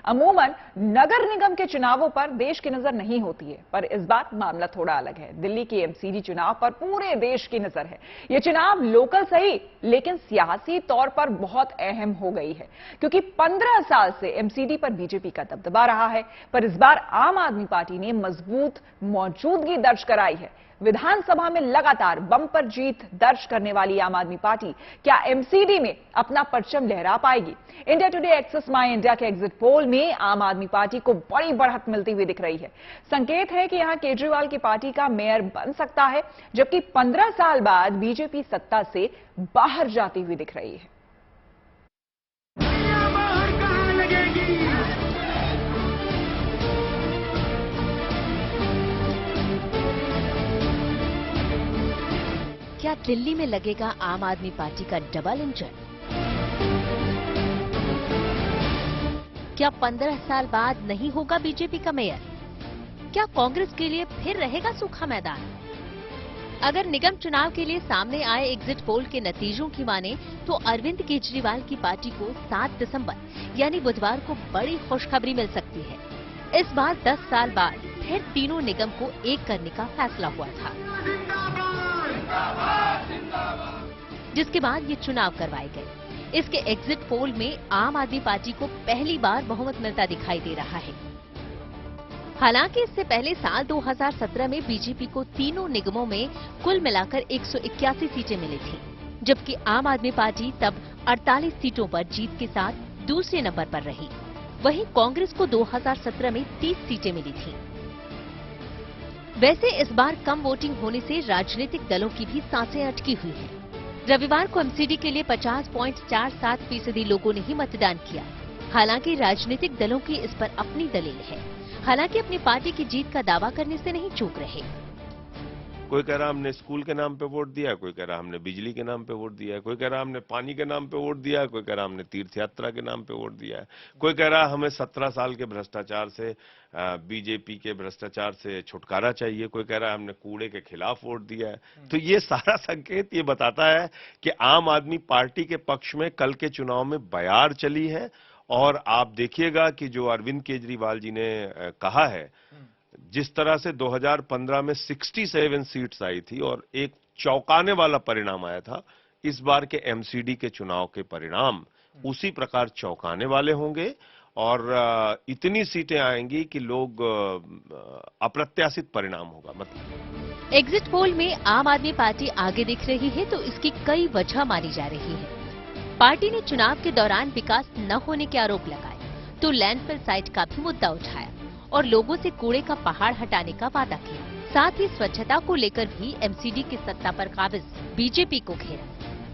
अमूमन नगर निगम के चुनावों पर देश की नजर नहीं होती है, पर इस बार मामला थोड़ा अलग है। दिल्ली की एमसीडी चुनाव पर पूरे देश की नजर है। यह चुनाव लोकल सही, लेकिन सियासी तौर पर बहुत अहम हो गई है, क्योंकि 15 साल से एमसीडी पर बीजेपी का दबदबा रहा है। पर इस बार आम आदमी पार्टी ने मजबूत मौजूदगी दर्ज कराई है। विधानसभा में लगातार बम्पर जीत दर्ज करने वाली आम आदमी पार्टी क्या एमसीडी में अपना परचम लहरा पाएगी? इंडिया टुडे एक्सेस माई इंडिया के एग्जिट पोल में आम आदमी पार्टी को बड़ी बढ़त मिलती हुई दिख रही है। संकेत है कि यहां केजरीवाल की पार्टी का मेयर बन सकता है, जबकि 15 साल बाद बीजेपी सत्ता से बाहर जाती हुई दिख रही है। क्या दिल्ली में लगेगा आम आदमी पार्टी का डबल इंजन? क्या 15 साल बाद नहीं होगा बीजेपी का मेयर? क्या कांग्रेस के लिए फिर रहेगा सूखा मैदान? अगर निगम चुनाव के लिए सामने आए एग्जिट पोल के नतीजों की माने तो अरविंद केजरीवाल की पार्टी को 7 दिसंबर यानी बुधवार को बड़ी खुशखबरी मिल सकती है। इस बार 10 साल बाद फिर तीनों निगम को एक करने का फैसला हुआ था, जिसके बाद ये चुनाव करवाए गए। इसके एग्जिट पोल में आम आदमी पार्टी को पहली बार बहुमत मिलता दिखाई दे रहा है। हालांकि इससे पहले साल 2017 में बीजेपी को तीनों निगमों में कुल मिलाकर 181 सीटें मिली थी, जबकि आम आदमी पार्टी तब 48 सीटों पर जीत के साथ दूसरे नंबर पर रही। वहीं कांग्रेस को 2017 में 30 सीटें मिली थी। वैसे इस बार कम वोटिंग होने से राजनीतिक दलों की भी सांसें अटकी हुई हैं। रविवार को एमसीडी के लिए 50.47% लोगों ने ही मतदान किया। हालांकि राजनीतिक दलों की इस पर अपनी दलील है। हालांकि अपनी पार्टी की जीत का दावा करने से नहीं चूक रहे। कोई कह रहा हमने स्कूल के नाम पे वोट दिया, कोई कह रहा हमने बिजली के नाम पे वोट दिया है, कोई कह रहा हमने पानी के नाम पे वोट दिया है, कोई कह रहा हमने तीर्थ यात्रा के नाम पे वोट दिया है, कोई कह रहा हमें 17 साल के भ्रष्टाचार से, बीजेपी के भ्रष्टाचार से छुटकारा चाहिए, कोई कह रहा है हमने कूड़े के खिलाफ वोट दिया है। तो ये सारा संकेत ये बताता है कि आम आदमी पार्टी के पक्ष में कल के चुनाव में बयार चली है। और आप देखिएगा कि जो अरविंद केजरीवाल जी ने कहा है, जिस तरह से 2015 में 67 सीट्स आई थी और एक चौंकाने वाला परिणाम आया था, इस बार के एमसीडी के चुनाव के परिणाम उसी प्रकार चौंकाने वाले होंगे और इतनी सीटें आएंगी कि लोग अप्रत्याशित परिणाम होगा। मतलब एग्जिट पोल में आम आदमी पार्टी आगे दिख रही है तो इसकी कई वजह मानी जा रही है। पार्टी ने चुनाव के दौरान विकास न होने के आरोप लगाए तो लैंडफिल साइट का भी मुद्दा उठाया और लोगों से कूड़े का पहाड़ हटाने का वादा किया। साथ ही स्वच्छता को लेकर भी एमसीडी की सत्ता पर काबिज बीजेपी को घेरा।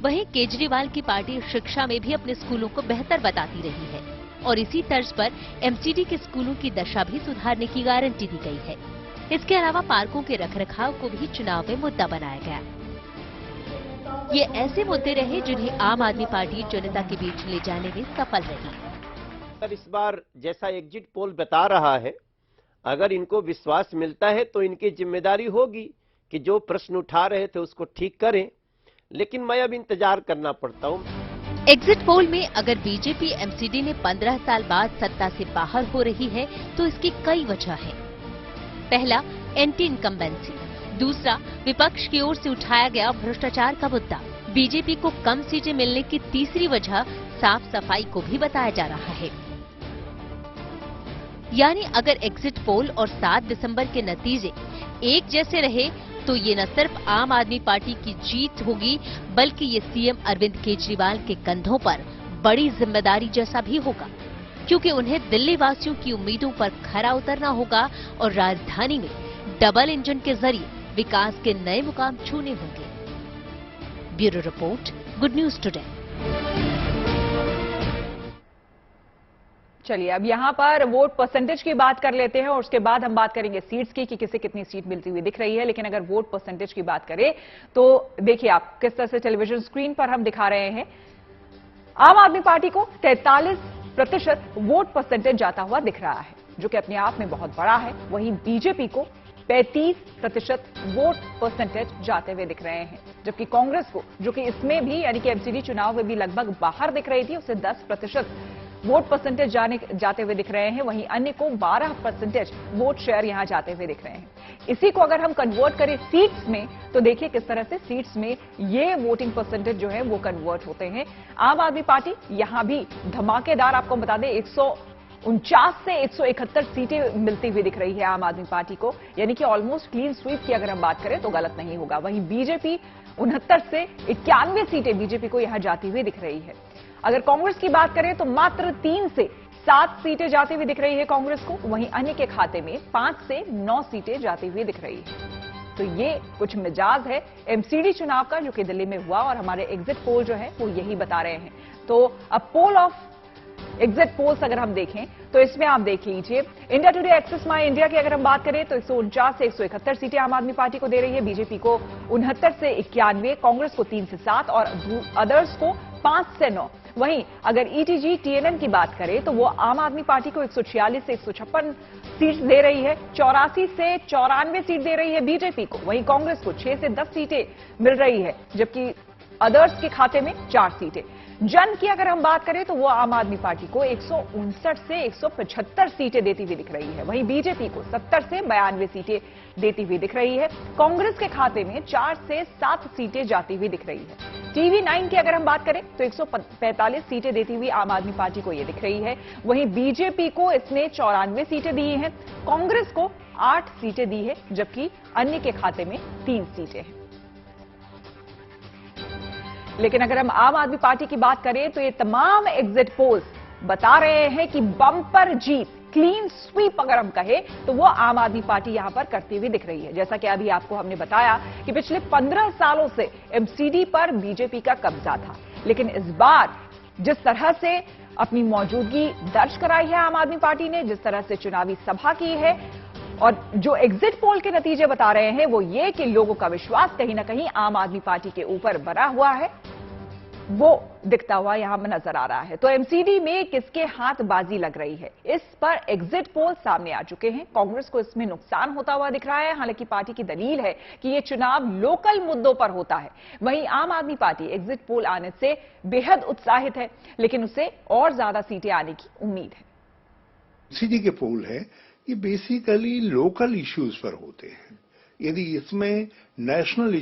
वहीं केजरीवाल की पार्टी शिक्षा में भी अपने स्कूलों को बेहतर बताती रही है और इसी तर्ज पर एमसीडी के स्कूलों की दशा भी सुधारने की गारंटी दी गई है। इसके अलावा पार्कों के रखरखाव को भी चुनाव में मुद्दा बनाया गया। ये ऐसे मुद्दे रहे जिन्हें आम आदमी पार्टी जनता के बीच ले जाने में सफल रही। सर, इस बार जैसा एग्जिट पोल बता रहा है, अगर इनको विश्वास मिलता है तो इनकी जिम्मेदारी होगी कि जो प्रश्न उठा रहे थे उसको ठीक करें, लेकिन मैं अब इंतजार करना पड़ता हूं। एग्जिट पोल में अगर बीजेपी एमसीडी में 15 साल बाद सत्ता से बाहर हो रही है तो इसकी कई वजह है। पहला, एंटी इनकम्बेंसी। दूसरा, विपक्ष की ओर से उठाया गया भ्रष्टाचार का मुद्दा। बीजेपी को कम सीटें मिलने की तीसरी वजह साफ सफाई को भी बताया जा रहा है। यानी अगर एग्जिट पोल और 7 दिसंबर के नतीजे एक जैसे रहे तो ये न सिर्फ आम आदमी पार्टी की जीत होगी, बल्कि ये सीएम अरविंद केजरीवाल के कंधों पर बड़ी जिम्मेदारी जैसा भी होगा, क्योंकि उन्हें दिल्ली वासियों की उम्मीदों पर खरा उतरना होगा और राजधानी में डबल इंजन के जरिए विकास के नए मुकाम छूने होंगे। Bureau report, good news today. चलिए अब यहां पर वोट परसेंटेज की बात कर लेते हैं और उसके बाद हम बात करेंगे सीट्स की कि किसे कितनी सीट मिलती हुई दिख रही है। लेकिन अगर वोट परसेंटेज की बात करें तो देखिए आप किस तरह से टेलीविजन स्क्रीन पर हम दिखा रहे हैं। आम आदमी पार्टी को 43% वोट परसेंटेज जाता हुआ दिख रहा है, जो कि अपने आप में बहुत बड़ा है। वहीं बीजेपी को 35% वोट परसेंटेज जाते हुए दिख रहे हैं, जबकि कांग्रेस को, जो कि इसमें भी यानी कि एमसीडी चुनाव में भी लगभग बाहर दिख रही थी, उसे 10% वोट परसेंटेज जाते हुए दिख रहे हैं, वहीं अन्य को 12% वोट शेयर यहां जाते हुए दिख रहे हैं। इसी को अगर हम कन्वर्ट करें सीट्स में, तो देखिए किस तरह से सीट्स में ये वोटिंग परसेंटेज जो है वो कन्वर्ट होते हैं। आम आदमी पार्टी यहां भी धमाकेदार, आपको बता दें 149 से 171 सीटें मिलती हुई दिख रही है आम आदमी पार्टी को, यानी कि ऑलमोस्ट क्लीन स्वीप की अगर हम बात करें तो गलत नहीं होगा। वहीं बीजेपी 69 से 91 सीटें बीजेपी को यहां जाती हुई दिख रही है। अगर कांग्रेस की बात करें तो मात्र 3 से 7 सीटें जाती हुई दिख रही है कांग्रेस को, वहीं अन्य के खाते में 5 से 9 सीटें जाती हुई दिख रही है। तो ये कुछ मिजाज है एमसीडी चुनाव का जो कि दिल्ली में हुआ, और हमारे एग्जिट पोल जो है वो यही बता रहे हैं। तो अब पोल ऑफ एग्जिट पोल्स अगर हम देखें तो इसमें आप देख लीजिए, इंडिया टुडे एक्सेस माई इंडिया की अगर हम बात करें तो 149 से 171 सीटें आम आदमी पार्टी को दे रही है, बीजेपी को 69 से 91, कांग्रेस को 3 से 7 और अदर्स को 5 से 9। वहीं अगर ईटीजी टीएनएम की बात करें तो वो आम आदमी पार्टी को 146 से 156 सीट दे रही है, 84 से 94 सीट दे रही है बीजेपी को, वहीं कांग्रेस को 6 से 10 सीटें मिल रही है, जबकि अदर्स के खाते में 4 सीटें। जन की अगर हम बात करें तो वो आम आदमी पार्टी को 159 से 175 सीटें देती हुई दिख रही है, वहीं बीजेपी को 70 से 92 सीटें देती हुई दिख रही है। कांग्रेस के खाते में 4 से 7 सीटें जाती हुई दिख रही है। टीवी 9 की अगर हम बात करें तो 145 सीटें देती हुई आम आदमी पार्टी को यह दिख रही है, वहीं बीजेपी को इसने 94 सीटें दी हैं, कांग्रेस को 8 सीटें दी है, जबकि अन्य के खाते में 3 सीटें हैं। लेकिन अगर हम आम आदमी पार्टी की बात करें तो ये तमाम एग्जिट पोल्स बता रहे हैं कि बम्पर जीत, क्लीन स्वीप अगर हम कहें तो वो आम आदमी पार्टी यहां पर करती हुई दिख रही है। जैसा कि अभी आपको हमने बताया कि पिछले 15 सालों से एमसीडी पर बीजेपी का कब्जा था, लेकिन इस बार जिस तरह से अपनी मौजूदगी दर्ज कराई है आम आदमी पार्टी ने, जिस तरह से चुनावी सभा की है, और जो एग्जिट पोल के नतीजे बता रहे हैं वो ये कि लोगों का विश्वास कहीं ना कहीं आम आदमी पार्टी के ऊपर बना हुआ है, वो दिखता हुआ यहां में नजर आ रहा है। तो एमसीडी में किसके हाथ बाजी लग रही है, इस पर एग्जिट पोल सामने आ चुके हैं। कांग्रेस को इसमें नुकसान होता हुआ दिख रहा है, हालांकि पार्टी की दलील है कि यह चुनाव लोकल मुद्दों पर होता है। वहीं आम आदमी पार्टी एग्जिट पोल आने से बेहद उत्साहित है, लेकिन उसे और ज्यादा सीटें आने की उम्मीद है। एमसीडी के पोल है ये बेसिकली लोकल इश्यूज पर होते हैं। यदि इसमें नेशनल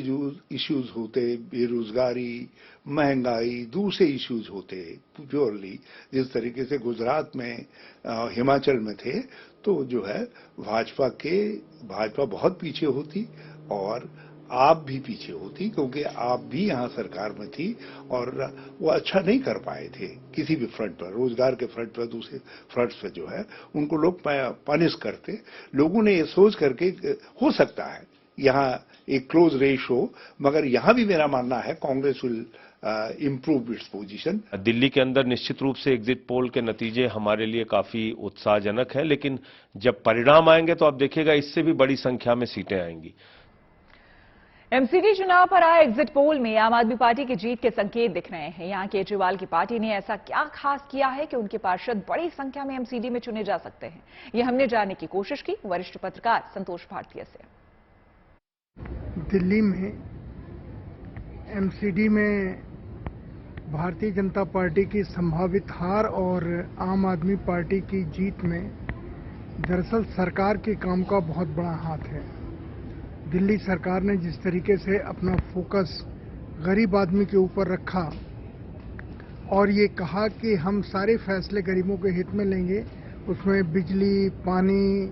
इश्यूज होते, बेरोजगारी, महंगाई, दूसरे इश्यूज होते प्योरली, जिस तरीके से गुजरात में हिमाचल में थे, तो जो है भाजपा बहुत पीछे होती और आप भी पीछे होती, क्योंकि आप भी यहां सरकार में थी और वो अच्छा नहीं कर पाए थे किसी भी फ्रंट पर, रोजगार के फ्रंट पर, दूसरे फ्रंट पर जो है उनको लोग पनिश करते। लोगों ने ये सोच करके, हो सकता है यहां एक क्लोज रेस हो, मगर यहां भी मेरा मानना है Congress will improve its position. Delhi के अंदर निश्चित रूप से एग्जिट पोल के नतीजे हमारे लिए काफी उत्साहजनक है, लेकिन जब परिणाम आएंगे तो आप देखिएगा इससे भी बड़ी संख्या में सीटें आएंगी। एमसीडी चुनाव पर आए एग्जिट पोल में आम आदमी पार्टी की जीत के संकेत दिख रहे हैं। यहां केजरीवाल की पार्टी ने ऐसा क्या खास किया है कि उनके पार्षद बड़ी संख्या में एमसीडी में चुने जा सकते हैं, ये हमने जानने की कोशिश की वरिष्ठ पत्रकार संतोष भारतीय से। दिल्ली में एमसीडी में भारतीय जनता पार्टी की संभावित हार और आम आदमी पार्टी की जीत में दरअसल सरकार के काम का बहुत बड़ा हाथ है। दिल्ली सरकार ने जिस तरीके से अपना फोकस गरीब आदमी के ऊपर रखा और ये कहा कि हम सारे फैसले गरीबों के हित में लेंगे, उसमें बिजली, पानी,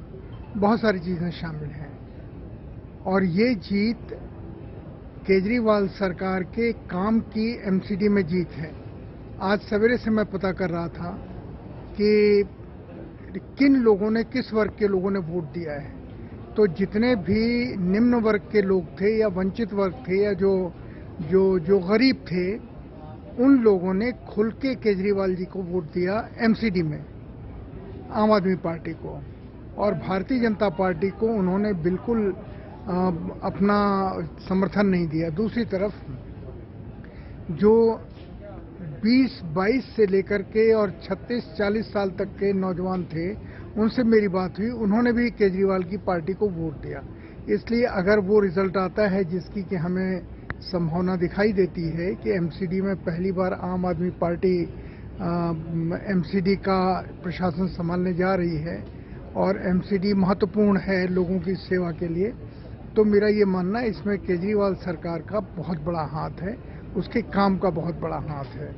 बहुत सारी चीज़ें शामिल हैं। और ये जीत केजरीवाल सरकार के काम की एमसीडी में जीत है। आज सवेरे से मैं पता कर रहा था कि किन लोगों ने, किस वर्ग के लोगों ने वोट दिया है। तो जितने भी निम्न वर्ग के लोग थे या वंचित वर्ग थे या जो गरीब थे, उन लोगों ने खुल के केजरीवाल जी को वोट दिया एमसीडी में, आम आदमी पार्टी को। और भारतीय जनता पार्टी को उन्होंने बिल्कुल अपना समर्थन नहीं दिया। दूसरी तरफ जो 20-22 से लेकर के और 36-40 साल तक के नौजवान थे, उनसे मेरी बात हुई, उन्होंने भी केजरीवाल की पार्टी को वोट दिया। इसलिए अगर वो रिजल्ट आता है जिसकी कि हमें संभावना दिखाई देती है कि एमसीडी में पहली बार आम आदमी पार्टी एमसीडी का प्रशासन संभालने जा रही है और एमसीडी महत्वपूर्ण है लोगों की सेवा के लिए। तो मेरा ये मानना है इसमें केजरीवाल सरकार का बहुत बड़ा हाथ है, उसके काम का बहुत बड़ा हाथ है।